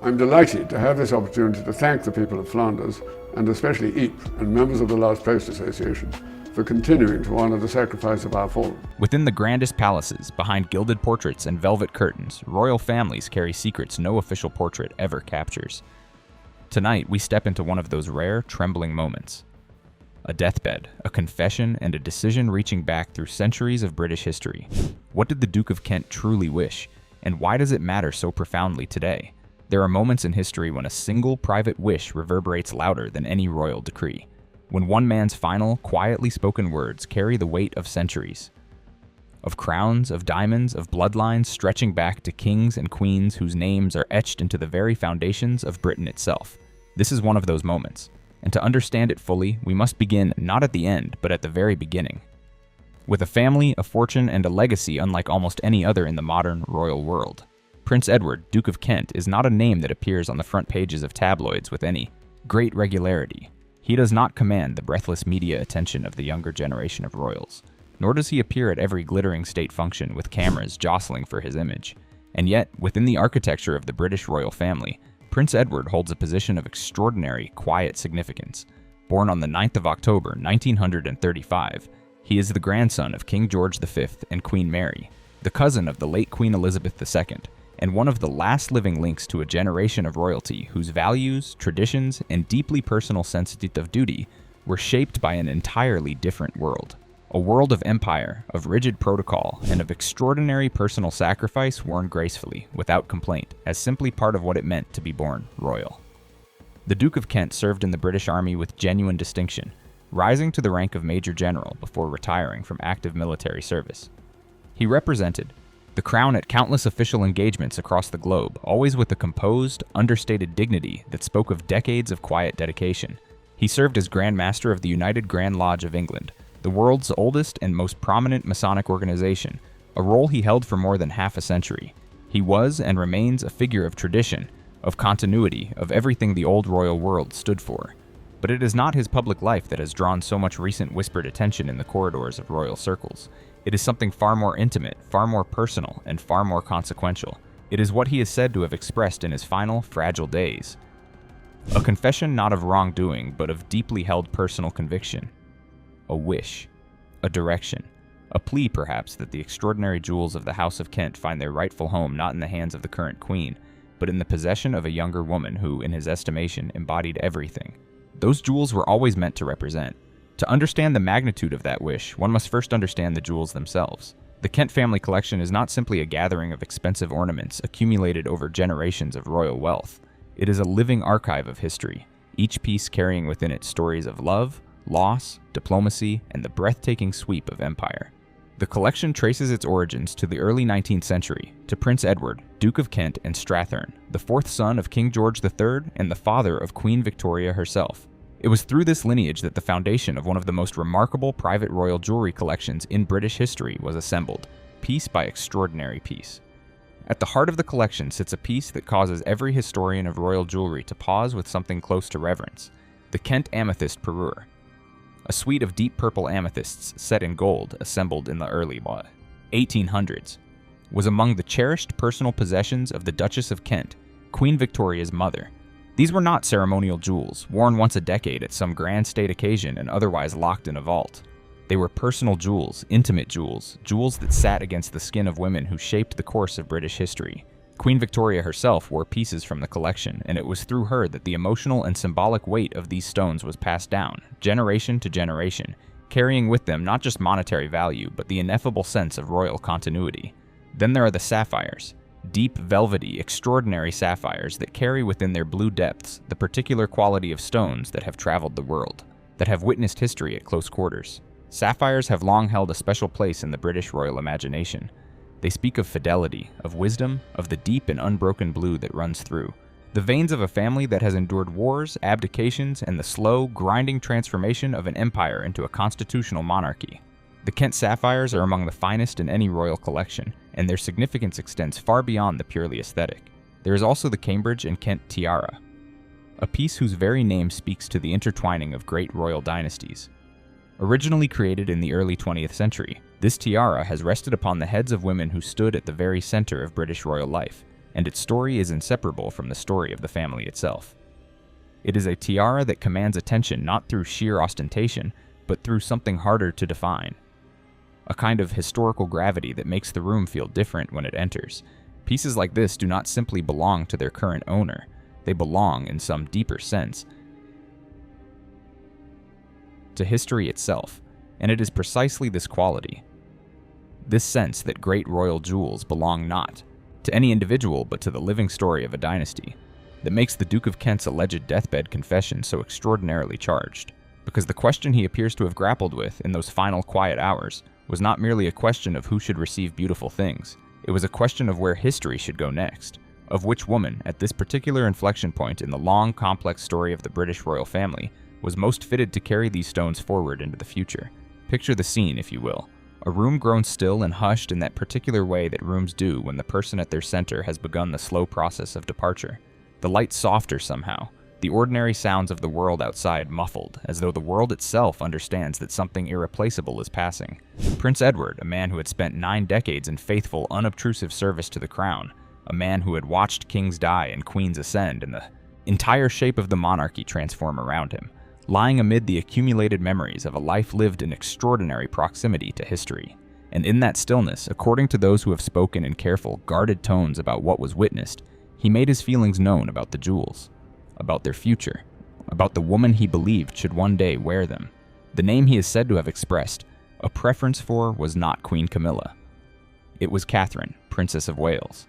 I'm delighted to have this opportunity to thank the people of Flanders, and especially Ypres and members of the Last Post Association, for continuing to honour the sacrifice of our fallen. Within the grandest palaces, behind gilded portraits and velvet curtains, royal families carry secrets no official portrait ever captures. Tonight, we step into one of those rare, trembling moments. A deathbed, a confession, and a decision reaching back through centuries of British history. What did the Duke of Kent truly wish, and why does it matter so profoundly today? There are moments in history when a single private wish reverberates louder than any royal decree. When one man's final, quietly spoken words carry the weight of centuries. Of crowns, of diamonds, of bloodlines stretching back to kings and queens whose names are etched into the very foundations of Britain itself. This is one of those moments. And to understand it fully, we must begin not at the end, but at the very beginning. With a family, a fortune, and a legacy unlike almost any other in the modern royal world. Prince Edward, Duke of Kent, is not a name that appears on the front pages of tabloids with any great regularity. He does not command the breathless media attention of the younger generation of royals, nor does he appear at every glittering state function with cameras jostling for his image. And yet, within the architecture of the British royal family, Prince Edward holds a position of extraordinary, quiet significance. Born on the 9th of October, 1935, he is the grandson of King George V and Queen Mary, the cousin of the late Queen Elizabeth II, and one of the last living links to a generation of royalty whose values, traditions, and deeply personal sense of duty were shaped by an entirely different world. A world of empire, of rigid protocol, and of extraordinary personal sacrifice worn gracefully, without complaint, as simply part of what it meant to be born royal. The Duke of Kent served in the British Army with genuine distinction, rising to the rank of Major General before retiring from active military service. He represented the crown at countless official engagements across the globe, always with a composed, understated dignity that spoke of decades of quiet dedication. He served as Grand Master of the United Grand Lodge of England, the world's oldest and most prominent Masonic organization, a role he held for more than half a century. He was and remains a figure of tradition, of continuity, of everything the old royal world stood for. But it is not his public life that has drawn so much recent whispered attention in the corridors of royal circles. It is something far more intimate, far more personal, and far more consequential. It is what he is said to have expressed in his final, fragile days. A confession not of wrongdoing, but of deeply held personal conviction. A wish, a direction, a plea perhaps that the extraordinary jewels of the House of Kent find their rightful home not in the hands of the current queen, but in the possession of a younger woman who, in his estimation, embodied everything. Those jewels were always meant to represent. To understand the magnitude of that wish, one must first understand the jewels themselves. The Kent family collection is not simply a gathering of expensive ornaments accumulated over generations of royal wealth. It is a living archive of history, each piece carrying within it stories of love, loss, diplomacy, and the breathtaking sweep of empire. The collection traces its origins to the early 19th century, to Prince Edward, Duke of Kent and Strathearn, the fourth son of King George III and the father of Queen Victoria herself. It was through this lineage that the foundation of one of the most remarkable private royal jewelry collections in British history was assembled, piece by extraordinary piece. At the heart of the collection sits a piece that causes every historian of royal jewelry to pause with something close to reverence: the Kent amethyst parure. A suite of deep purple amethysts set in gold, assembled in the early 1800s, was among the cherished personal possessions of the Duchess of Kent, Queen Victoria's mother. These were not ceremonial jewels, worn once a decade at some grand state occasion and otherwise locked in a vault. They were personal jewels, intimate jewels, jewels that sat against the skin of women who shaped the course of British history. Queen Victoria herself wore pieces from the collection, and it was through her that the emotional and symbolic weight of these stones was passed down, generation to generation, carrying with them not just monetary value, but the ineffable sense of royal continuity. Then there are the sapphires, deep, velvety, extraordinary sapphires that carry within their blue depths the particular quality of stones that have traveled the world, that have witnessed history at close quarters. Sapphires have long held a special place in the British royal imagination. They speak of fidelity, of wisdom, of the deep and unbroken blue that runs through the veins of a family that has endured wars, abdications, and the slow, grinding transformation of an empire into a constitutional monarchy. The Kent sapphires are among the finest in any royal collection, and their significance extends far beyond the purely aesthetic. There is also the Cambridge and Kent tiara, a piece whose very name speaks to the intertwining of great royal dynasties. Originally created in the early 20th century, this tiara has rested upon the heads of women who stood at the very center of British royal life, and its story is inseparable from the story of the family itself. It is a tiara that commands attention not through sheer ostentation, but through something harder to define. A kind of historical gravity that makes the room feel different when it enters. Pieces like this do not simply belong to their current owner, they belong, in some deeper sense, to history itself, and it is precisely this quality, this sense that great royal jewels belong not to any individual but to the living story of a dynasty, that makes the Duke of Kent's alleged deathbed confession so extraordinarily charged, because the question he appears to have grappled with in those final quiet hours was not merely a question of who should receive beautiful things, it was a question of where history should go next, of which woman, at this particular inflection point in the long, complex story of the British royal family, was most fitted to carry these stones forward into the future. Picture the scene, if you will. A room grown still and hushed in that particular way that rooms do when the person at their center has begun the slow process of departure. The light softer somehow, the ordinary sounds of the world outside muffled, as though the world itself understands that something irreplaceable is passing. Prince Edward, a man who had spent 9 decades in faithful, unobtrusive service to the crown, a man who had watched kings die and queens ascend and the entire shape of the monarchy transform around him, lying amid the accumulated memories of a life lived in extraordinary proximity to history. And in that stillness, according to those who have spoken in careful, guarded tones about what was witnessed, he made his feelings known about the jewels, about their future, about the woman he believed should one day wear them. The name he is said to have expressed a preference for was not Queen Camilla. It was Catherine, Princess of Wales.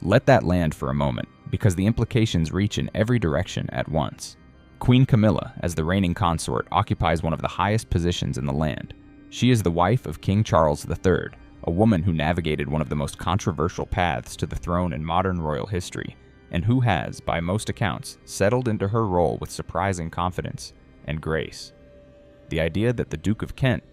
Let that land for a moment, because the implications reach in every direction at once. Queen Camilla, as the reigning consort, occupies one of the highest positions in the land. She is the wife of King Charles III, a woman who navigated one of the most controversial paths to the throne in modern royal history, and who has, by most accounts, settled into her role with surprising confidence and grace. The idea that the Duke of Kent,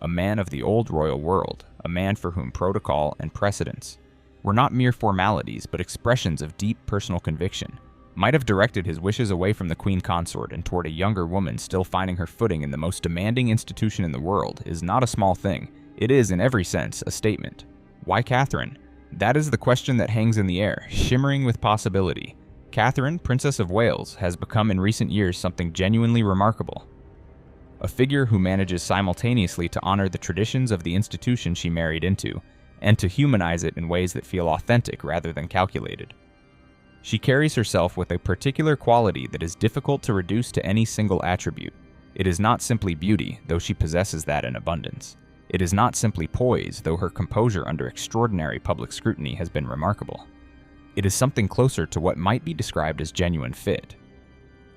a man of the old royal world, a man for whom protocol and precedence were not mere formalities but expressions of deep personal conviction, might have directed his wishes away from the queen consort and toward a younger woman still finding her footing in the most demanding institution in the world is not a small thing. It is, in every sense, a statement. Why Catherine? That is the question that hangs in the air, shimmering with possibility. Catherine, Princess of Wales, has become in recent years something genuinely remarkable. A figure who manages simultaneously to honor the traditions of the institution she married into, and to humanize it in ways that feel authentic rather than calculated. She carries herself with a particular quality that is difficult to reduce to any single attribute. It is not simply beauty, though she possesses that in abundance. It is not simply poise, though her composure under extraordinary public scrutiny has been remarkable. It is something closer to what might be described as genuine fit.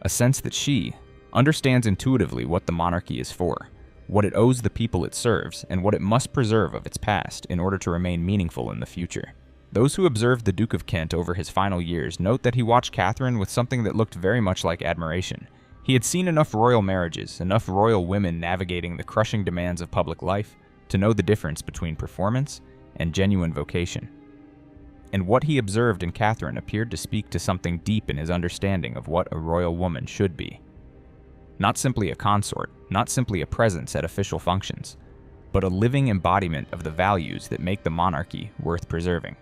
A sense that she understands intuitively what the monarchy is for, what it owes the people it serves, and what it must preserve of its past in order to remain meaningful in the future. Those who observed the Duke of Kent over his final years note that he watched Catherine with something that looked very much like admiration. He had seen enough royal marriages, enough royal women navigating the crushing demands of public life, to know the difference between performance and genuine vocation. And what he observed in Catherine appeared to speak to something deep in his understanding of what a royal woman should be. Not simply a consort, not simply a presence at official functions, but a living embodiment of the values that make the monarchy worth preserving.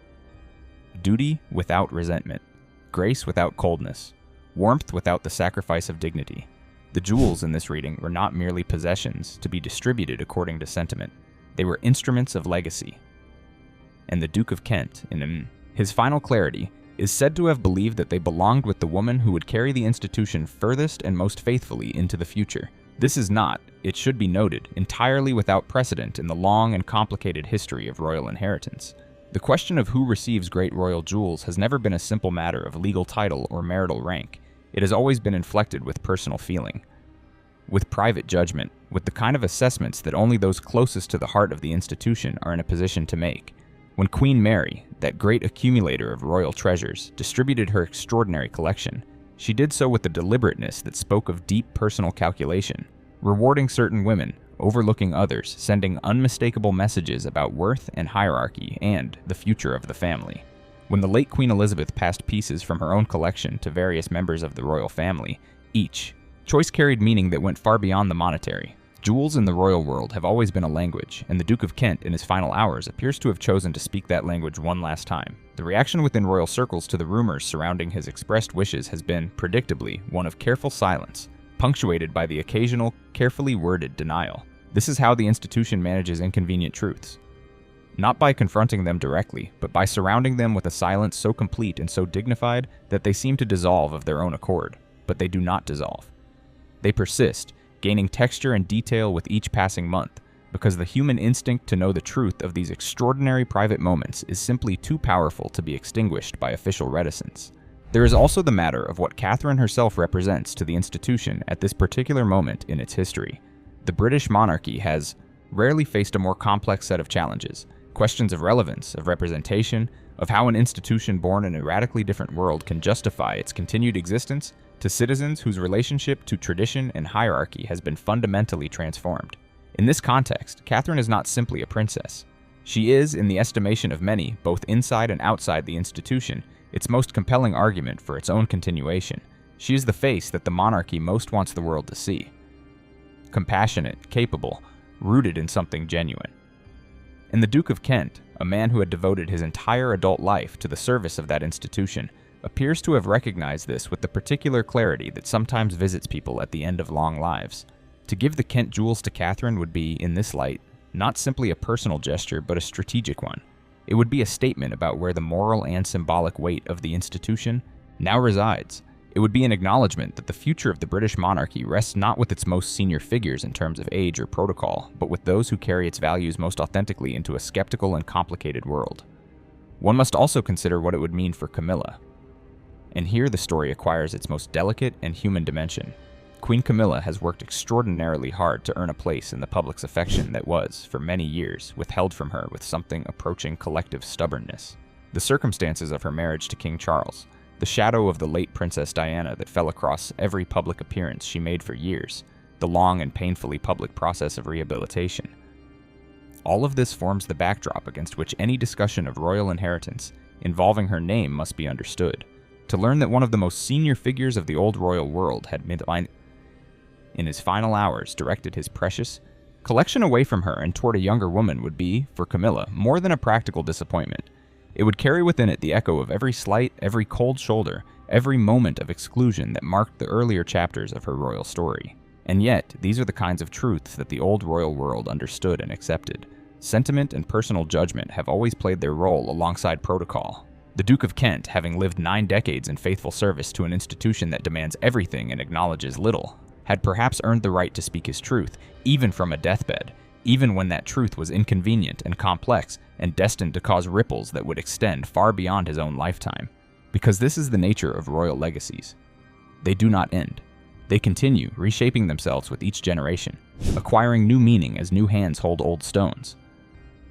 Duty without resentment, grace without coldness, warmth without the sacrifice of dignity. The jewels in this reading were not merely possessions to be distributed according to sentiment. They were instruments of legacy. And the Duke of Kent, in his final clarity, is said to have believed that they belonged with the woman who would carry the institution furthest and most faithfully into the future. This is not, it should be noted, entirely without precedent in the long and complicated history of royal inheritance. The question of who receives great royal jewels has never been a simple matter of legal title or marital rank. It has always been inflected with personal feeling, with private judgment, with the kind of assessments that only those closest to the heart of the institution are in a position to make. When Queen Mary, that great accumulator of royal treasures, distributed her extraordinary collection, she did so with a deliberateness that spoke of deep personal calculation, rewarding certain women, overlooking others, sending unmistakable messages about worth and hierarchy and the future of the family. When the late Queen Elizabeth passed pieces from her own collection to various members of the royal family, each choice carried meaning that went far beyond the monetary. Jewels in the royal world have always been a language, and the Duke of Kent in his final hours appears to have chosen to speak that language one last time. The reaction within royal circles to the rumors surrounding his expressed wishes has been, predictably, one of careful silence, punctuated by the occasional, carefully worded denial. This is how the institution manages inconvenient truths. Not by confronting them directly, but by surrounding them with a silence so complete and so dignified that they seem to dissolve of their own accord. But they do not dissolve. They persist, gaining texture and detail with each passing month, because the human instinct to know the truth of these extraordinary private moments is simply too powerful to be extinguished by official reticence. There is also the matter of what Catherine herself represents to the institution at this particular moment in its history. The British monarchy has rarely faced a more complex set of challenges, questions of relevance, of representation, of how an institution born in a radically different world can justify its continued existence, to citizens whose relationship to tradition and hierarchy has been fundamentally transformed. In this context, Catherine is not simply a princess. She is, in the estimation of many, both inside and outside the institution, its most compelling argument for its own continuation. She is the face that the monarchy most wants the world to see. Compassionate, capable, rooted in something genuine. And the Duke of Kent, a man who had devoted his entire adult life to the service of that institution, appears to have recognized this with the particular clarity that sometimes visits people at the end of long lives. To give the Kent jewels to Catherine would be, in this light, not simply a personal gesture, but a strategic one. It would be a statement about where the moral and symbolic weight of the institution now resides. It would be an acknowledgement that the future of the British monarchy rests not with its most senior figures in terms of age or protocol, but with those who carry its values most authentically into a skeptical and complicated world. One must also consider what it would mean for Camilla. And here the story acquires its most delicate and human dimension. Queen Camilla has worked extraordinarily hard to earn a place in the public's affection that was, for many years, withheld from her with something approaching collective stubbornness. The circumstances of her marriage to King Charles, the shadow of the late Princess Diana that fell across every public appearance she made for years, the long and painfully public process of rehabilitation. All of this forms the backdrop against which any discussion of royal inheritance involving her name must be understood. To learn that one of the most senior figures of the old royal world had in his final hours directed his precious collection away from her and toward a younger woman would be, for Camilla, more than a practical disappointment. It would carry within it the echo of every slight, every cold shoulder, every moment of exclusion that marked the earlier chapters of her royal story. And yet, these are the kinds of truths that the old royal world understood and accepted. Sentiment and personal judgment have always played their role alongside protocol. The Duke of Kent, having lived 9 decades in faithful service to an institution that demands everything and acknowledges little, had perhaps earned the right to speak his truth, even from a deathbed, even when that truth was inconvenient and complex and destined to cause ripples that would extend far beyond his own lifetime. Because this is the nature of royal legacies. They do not end. They continue, reshaping themselves with each generation, acquiring new meaning as new hands hold old stones,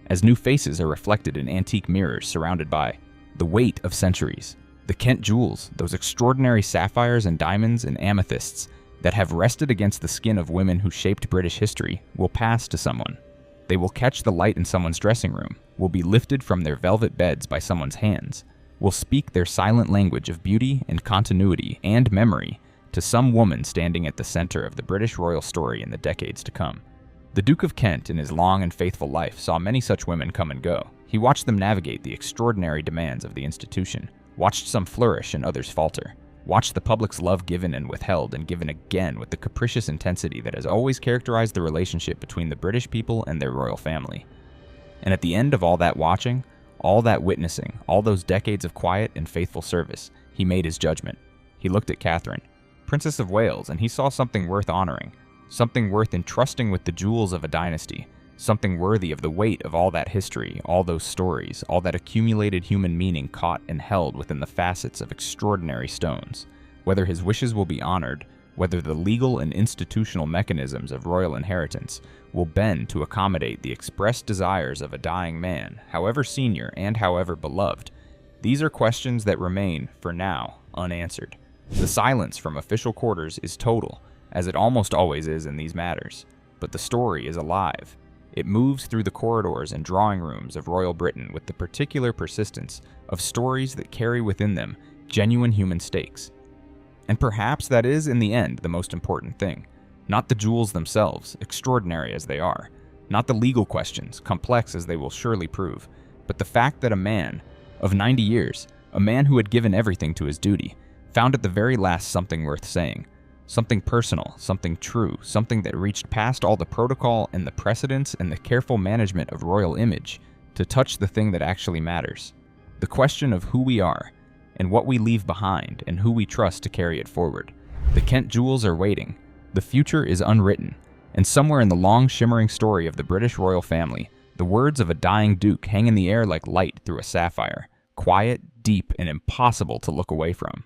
as new faces are reflected in antique mirrors surrounded by the weight of centuries. The Kent jewels, those extraordinary sapphires and diamonds and amethysts that have rested against the skin of women who shaped British history, will pass to someone. They will catch the light in someone's dressing room, will be lifted from their velvet beds by someone's hands, will speak their silent language of beauty and continuity and memory to some woman standing at the center of the British royal story in the decades to come. The Duke of Kent, in his long and faithful life, saw many such women come and go. He watched them navigate the extraordinary demands of the institution, watched some flourish and others falter, watched the public's love given and withheld and given again with the capricious intensity that has always characterized the relationship between the British people and their royal family. And at the end of all that watching, all that witnessing, all those decades of quiet and faithful service, he made his judgment. He looked at Catherine, Princess of Wales, and he saw something worth honoring, something worth entrusting with the jewels of a dynasty, something worthy of the weight of all that history, all those stories, all that accumulated human meaning caught and held within the facets of extraordinary stones. Whether his wishes will be honored, whether the legal and institutional mechanisms of royal inheritance will bend to accommodate the expressed desires of a dying man, however senior and however beloved, these are questions that remain, for now, unanswered. The silence from official quarters is total, as it almost always is in these matters, but the story is alive. It moves through the corridors and drawing rooms of royal Britain with the particular persistence of stories that carry within them genuine human stakes. And perhaps that is, in the end, the most important thing. Not the jewels themselves, extraordinary as they are. Not the legal questions, complex as they will surely prove. But the fact that a man of 90 years, a man who had given everything to his duty, found at the very last something worth saying. Something personal, something true, something that reached past all the protocol and the precedence and the careful management of royal image to touch the thing that actually matters. The question of who we are, and what we leave behind, and who we trust to carry it forward. The Kent jewels are waiting. The future is unwritten, and somewhere in the long shimmering story of the British royal family, the words of a dying duke hang in the air like light through a sapphire, quiet, deep, and impossible to look away from.